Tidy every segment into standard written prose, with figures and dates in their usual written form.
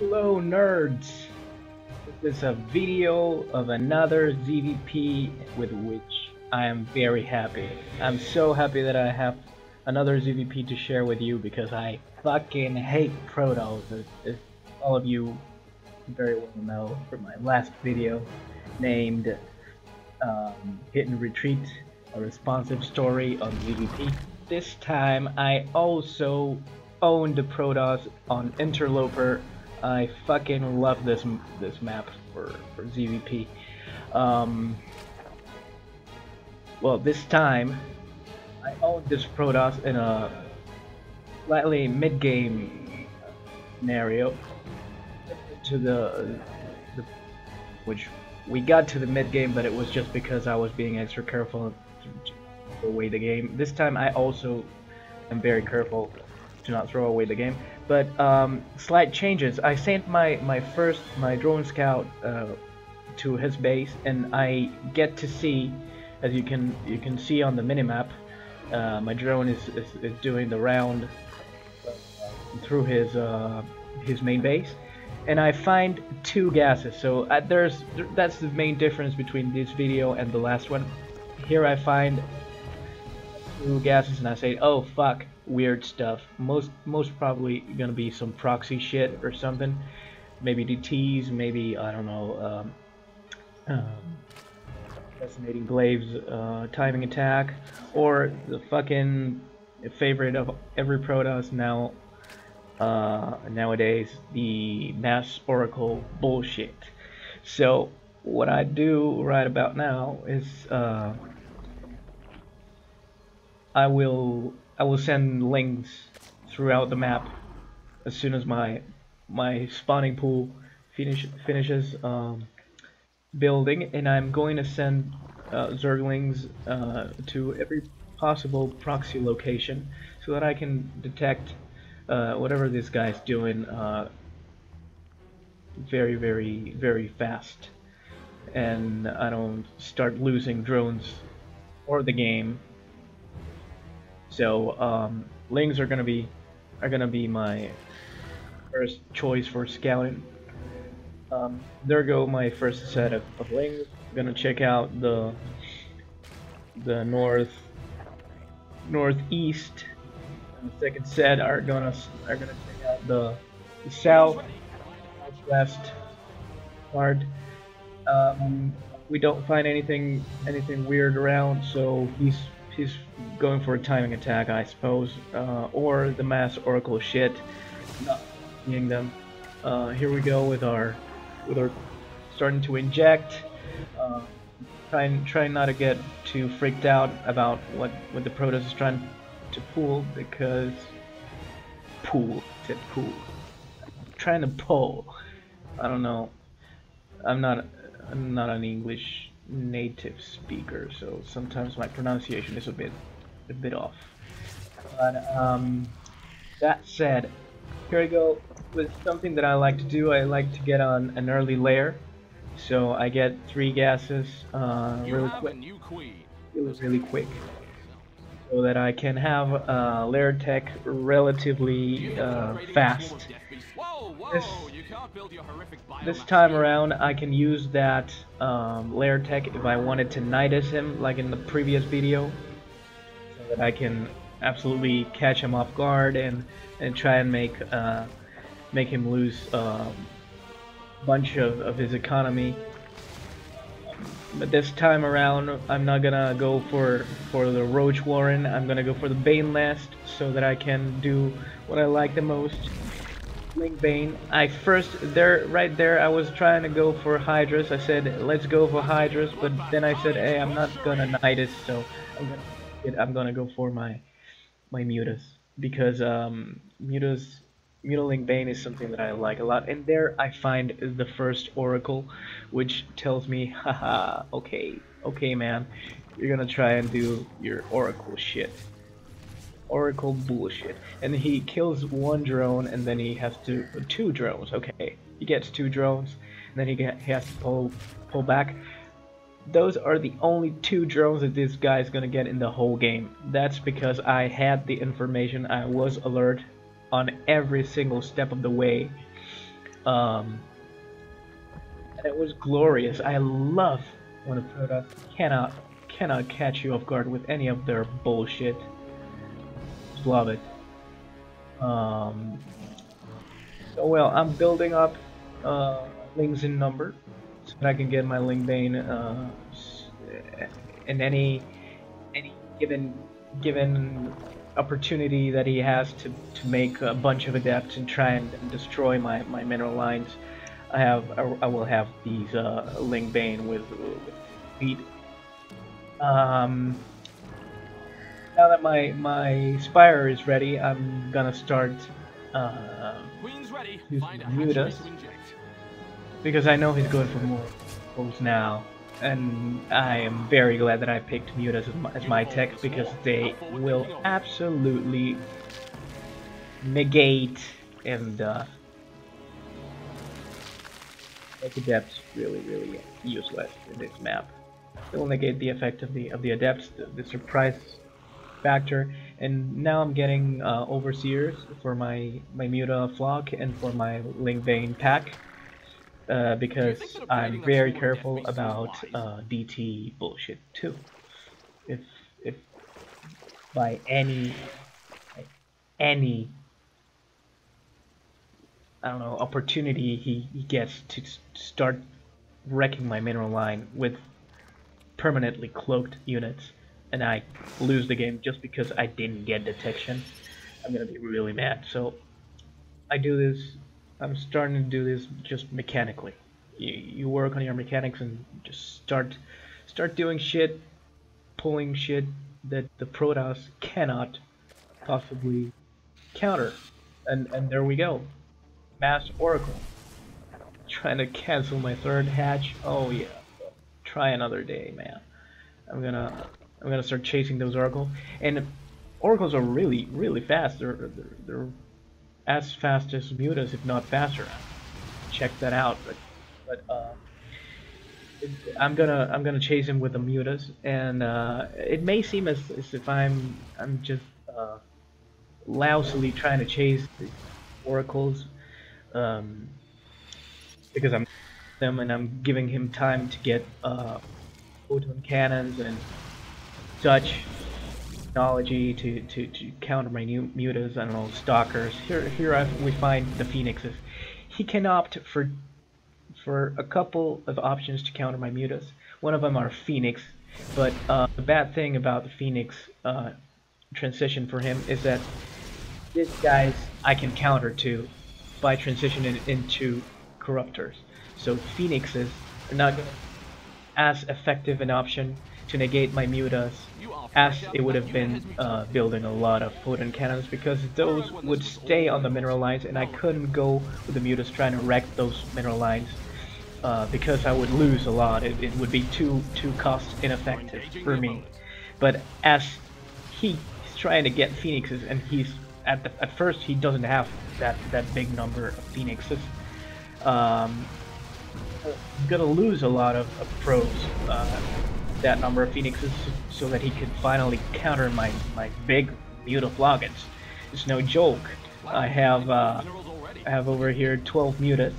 Hello nerds! This is a video of another ZvP with which I am very happy. I'm so happy that I have another ZvP to share with you because I fucking hate Protoss, as all of you very well know from my last video named Hit and Retreat, a responsive story on ZvP. This time I also own the Protoss on Interloper. I fucking love this map for ZvP. Well, this time I own this Protoss in a slightly mid-game scenario. To the which we got to the mid-game, but it was just because I was being extra careful to throw away the game. This time I also am very careful to not throw away the game, but slight changes. I sent my drone scout to his base, and I get to see, as you can see on the minimap, my drone is doing the round through his main base, and I find two gases. So that's the main difference between this video and the last one. Here I find two gases, and I say, oh fuck, weird stuff. Most probably gonna be some proxy shit or something. Maybe DTs, maybe I don't know, Fascinating Glaives, timing attack, or the fucking favorite of every Protoss now nowadays, the mass oracle bullshit. So what I do right about now is I will send links throughout the map as soon as my spawning pool finishes building, and I'm going to send Zerglings to every possible proxy location so that I can detect whatever this guy's doing very fast, and I don't start losing drones or the game. So lings are gonna be my first choice for scouting. There go my first set of lings. I'm gonna check out the northeast. And the second set are gonna check out the southwest part. We don't find anything weird around, so he's going for a timing attack, I suppose, or the mass oracle shit. Not seeing them. Here we go with our starting to inject. Trying not to get too freaked out about what the Protoss is trying to pull, because trying to pull. I don't know. I'm not an English native speaker, so sometimes my pronunciation is a bit off. But that said, here I go with something that I like to do. I like to get on an early layer, so I get 3 gases really quick, so that I can have layer tech relatively fast. This time around I can use that layer tech if I wanted to Nidus him, like in the previous video, so that I can absolutely catch him off guard and try and make him lose a bunch of his economy. But this time around I'm not gonna go for the Roach Warren. I'm gonna go for the Bane Last, so that I can do what I like the most, Link Bane. Right there I was trying to go for Hydras. I said let's go for Hydras, but then I said, hey, I'm not gonna Nidus, so I'm gonna go for my Mutas, because Mutaling Bane is something that I like a lot, and there I find the first oracle, which tells me, haha, okay man, you're gonna try and do your oracle shit, oracle bullshit. And he kills 1 drone, and then he has 2 drones. Okay, he gets 2 drones, and then he has to pull back. Those are the only 2 drones that this guy's gonna get in the whole game. That's because I had the information. I was alert on every single step of the way. Um, and it was glorious. I love when a Protoss cannot catch you off guard with any of their bullshit. Just love it. So well, I'm building up lings in number so that I can get my Ling Bane in any given opportunity that he has to make a bunch of adepts and try and destroy my mineral lines. I will have these Ling Bane with speed. Now that my Spire is ready, I'm gonna start using Mutas because I know he's going for more rolls now, and I am very glad that I picked Mutas as my tech because they will absolutely negate and make adepts really useless in this map. They will negate the effect of the adepts, the surprise factor, and now I'm getting overseers for my Muta flock and for my Ling Bane pack because I'm very careful about DT bullshit too. If by any I don't know opportunity he gets to start wrecking my mineral line with permanently cloaked units, and I lose the game just because I didn't get detection, I'm gonna be really mad. So I do this. I'm starting to do this just mechanically. You work on your mechanics and just start doing shit, pulling shit that the Protoss cannot possibly counter, and there we go. Mass Oracle. Trying to cancel my third hatch. Oh yeah. Try another day, man. I'm gonna start chasing those oracles, and oracles are really fast. They're as fast as mutas, if not faster. Check that out. But I'm gonna chase him with the mutas, and it may seem as if I'm just lousily trying to chase the oracles, because I'm them and I'm giving him time to get photon cannons and such technology to counter my new mutas. I don't know, stalkers. Here we find the phoenixes. He can opt for a couple of options to counter my mutas. One of them are phoenix, but the bad thing about the phoenix transition for him is that this guy's I can counter to by transitioning into corruptors. So phoenixes are not going to as effective an option to negate my mutas as it would have been building a lot of photon cannons, because those would stay on the mineral lines and I couldn't go with the mutas trying to wreck those mineral lines because I would lose a lot. It would be too cost ineffective for me. But as he's trying to get phoenixes, and he's at first he doesn't have that big number of phoenixes, gonna lose a lot of pros that number of phoenixes so that he could finally counter my big Muta floggins. It's no joke. I have over here 12 mutas.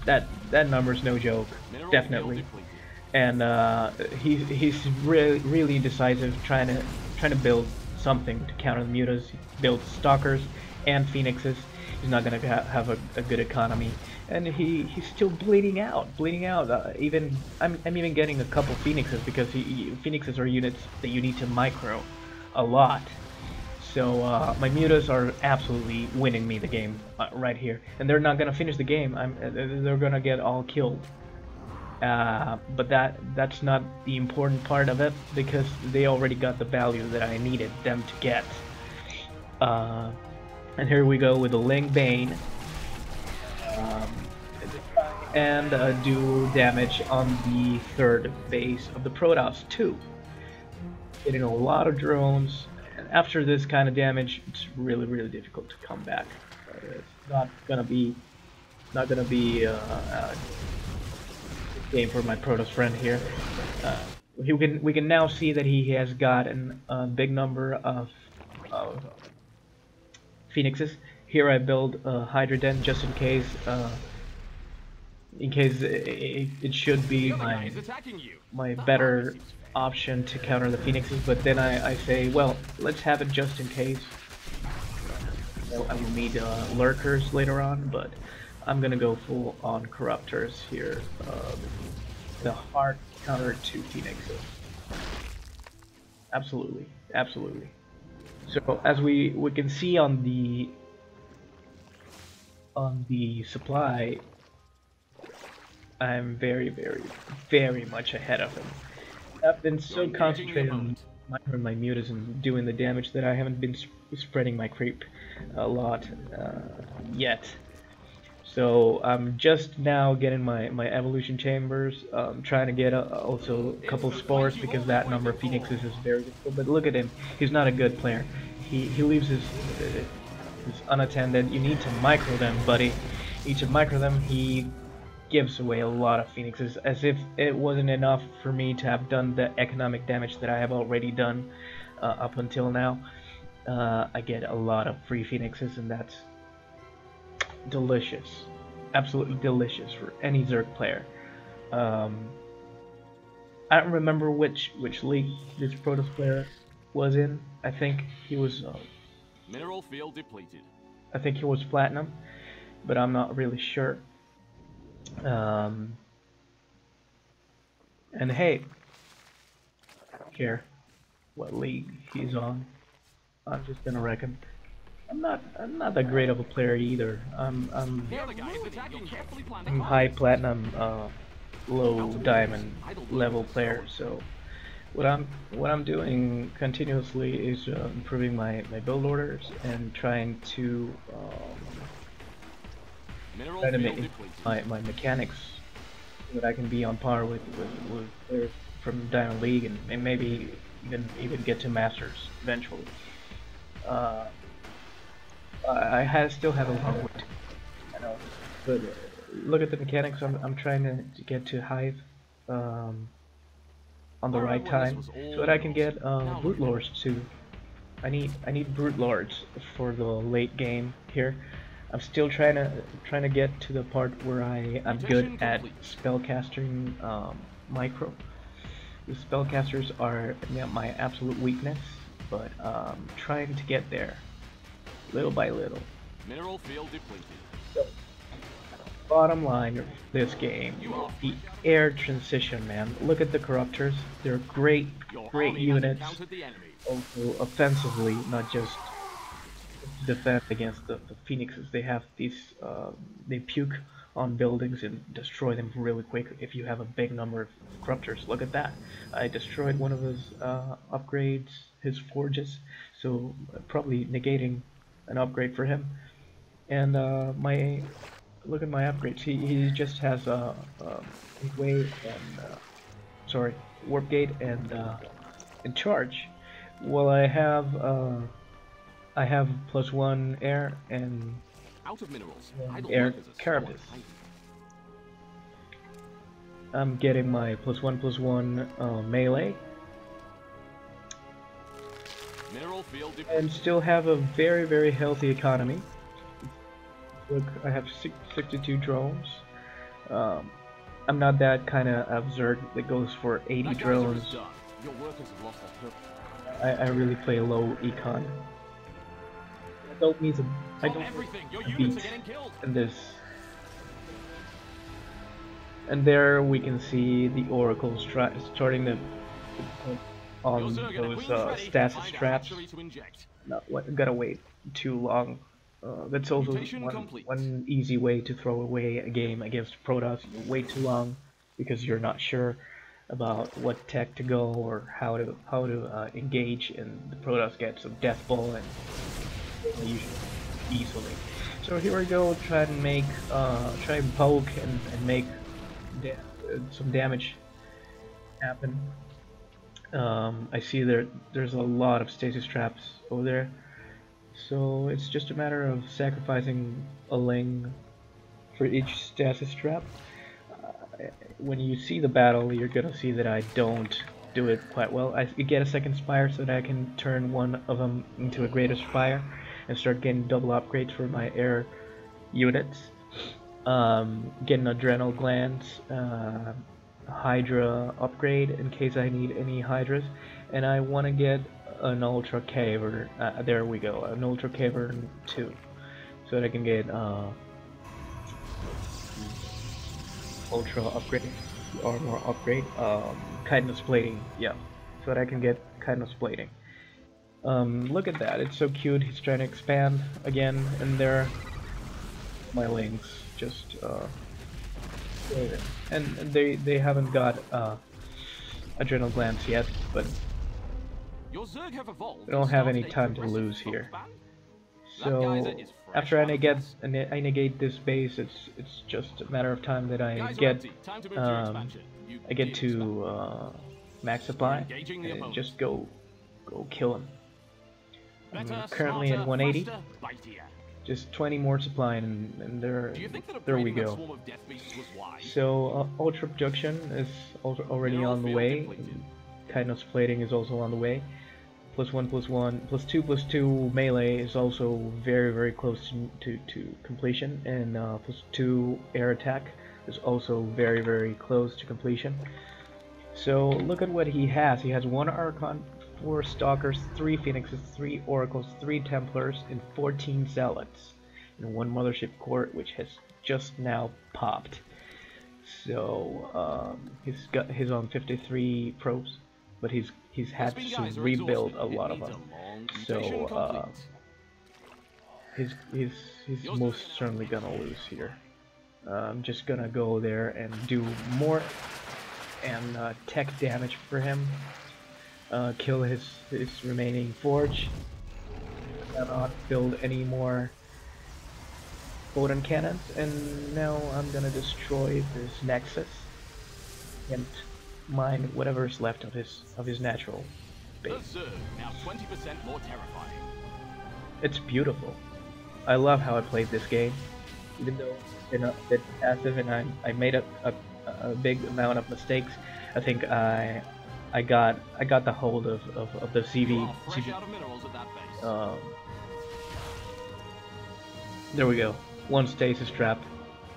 That number's no joke, definitely. And he's really indecisive, trying to build something to counter the mutas. He builds stalkers and phoenixes. He's not gonna have a good economy, and he's still bleeding out. Even I'm even getting a couple phoenixes because phoenixes are units that you need to micro a lot. So my mutas are absolutely winning me the game right here, and they're not gonna finish the game. They're gonna get all killed. But that's not the important part of it, because they already got the value that I needed them to get. And here we go with the Ling Bane, and do damage on the third base of the Protoss too. Getting a lot of drones, and after this kind of damage, it's really difficult to come back. It's not gonna be a game for my Protoss friend here. We can now see that he has got a big number of phoenixes. Here I build a Hydra Den just in case in case it should be my better option to counter the Phoenixes, but then I say, well, let's have it just in case. I will need lurkers later on, but I'm gonna go full on Corruptors here. The hard counter to Phoenixes. Absolutely, absolutely. So as we can see on the supply, I'm very, very, very much ahead of him. I've been so concentrated on my Mutas and doing the damage that I haven't been spreading my creep a lot yet. So I'm just now getting my evolution chambers, trying to get also a couple spores because that number of phoenixes is very difficult. But look at him, he's not a good player. He leaves his unattended. You need to micro them, buddy. You need to micro them. He gives away a lot of phoenixes, as if it wasn't enough for me to have done the economic damage that I have already done up until now. I get a lot of free phoenixes, and that's delicious, absolutely delicious for any Zerg player. I don't remember which league this Protoss player was in. I think he was mineral field depleted. I think he was platinum, but I'm not really sure. And hey, I don't care what league he's on. I'm just gonna wreck him. I'm not that great of a player either. I'm high platinum, low diamond level player. So what I'm doing continuously is improving my build orders and trying to make my mechanics so that I can be on par with players from Diamond League and maybe even get to Masters eventually. I still have a long way to go, I know, but look at the mechanics. I'm trying to get to Hive on the right time so that I can get Brute Lords too. I need Brute Lords for the late game here. I'm still trying to get to the part where I'm good at spellcasting micro. The spellcasters are my absolute weakness, but trying to get there little by little. Mineral field depleted. So, bottom line of this game, the air transition, man. Look at the Corruptors. They're great units. Also offensively, not just defend against the Phoenixes. They have these, they puke on buildings and destroy them really quick if you have a big number of Corruptors. Look at that. I destroyed one of his upgrades, his forges, so probably negating an upgrade for him. And look at my upgrades. He just has wave and warp gate and charge. Well, I have +1 air and out of minerals. Air carapace. I'm getting my +1/+1 melee. And still have a very, very healthy economy. Look, I have 62 drones. I'm not that kind of Zerg that goes for 80 drones. I really play low econ. I don't need a beat in this. And there we can see the Oracle starting to on those stasis traps. Gotta wait too long. That's also one easy way to throw away a game against Protoss. You wait too long because you're not sure about what tech to go or how to engage, and the Protoss gets a death ball and easily. So here we go, try and poke and make some damage happen. I see there's a lot of stasis traps over there, so it's just a matter of sacrificing a ling for each stasis trap. When you see the battle, you're gonna see that I don't do it quite well. I get a second spire so that I can turn one of them into a greater spire and start getting double upgrades for my air units. Get an adrenal glands, Hydra upgrade in case I need any Hydras, and I want to get an Ultra Caver. There we go, an Ultra Caver 2, so that I can get Ultra upgrade, armor upgrade, chitinous plating. Yeah, so that I can get chitinous plating. Look at that, it's so cute. He's trying to expand again, and there my links just and they haven't got adrenal glands yet, but Your Zerg have evolved. we don't have any time to lose here. So after I negate this base, it's just a matter of time that I get to max supply and just go kill him. I'm currently at 180. Just 20 more supply, and there we go. So Ultra Production is already on the way. Chitinous Plating is also on the way. +1/+1, +2/+2 melee is also very close to completion, and +2 air attack is also very close to completion. So look at what he has. He has 1 Archon, 4 Stalkers, 3 Phoenixes, 3 Oracles, 3 Templars, and 14 Zealots, and 1 Mothership Core, which has just now popped. So he's on 53 probes, but he's had to rebuild a lot of them. So he's most certainly gonna lose here. I'm just gonna go there and do more and tech damage for him. Kill his remaining forge. Cannot build any more photon cannons, and now I'm gonna destroy this nexus and mine whatever is left of his natural base. Now 20% more terrifying. It's beautiful. I love how I played this game, even though it's been a bit passive and I made a big amount of mistakes. I think I got the hold of the ZvP. There we go. 1 stasis trap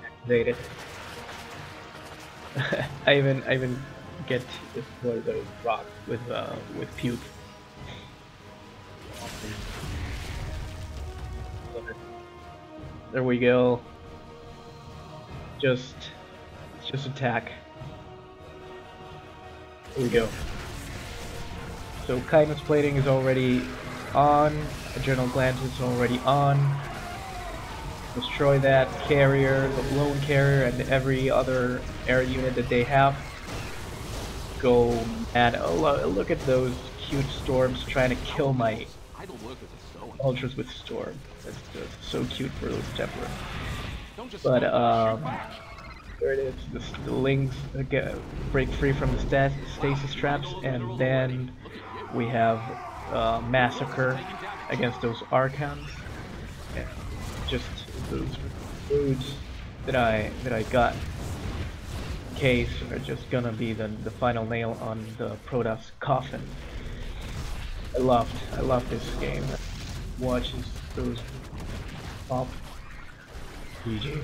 activated. I even get to destroy the rock with puke. There we go. Just attack. Here we go. So chitinous plating is already on. Adrenal glands is already on. Destroy that carrier, the blown carrier, and every other air unit that they have. Go mad. Oh, look at those cute storms trying to kill my ultras with storm. That's just so cute for those Templars. But there it is. The lings break free from the stasis traps, and then we have massacre against those Archons. Yeah, just those foods that I got case are just gonna be the final nail on the Protoss coffin. I love this game. Watch those pop. GG.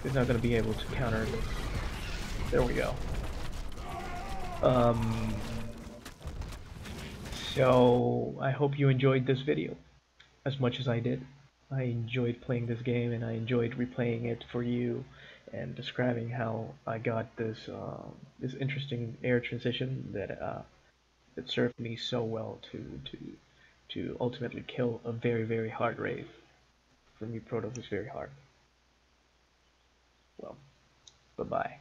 He's not gonna be able to counter this. There we go. So I hope you enjoyed this video as much as I did. I enjoyed playing this game, and I enjoyed replaying it for you and describing how I got this this interesting air transition that served me so well to ultimately kill a very hard raid. For me, Protoss is very hard. Well, bye-bye.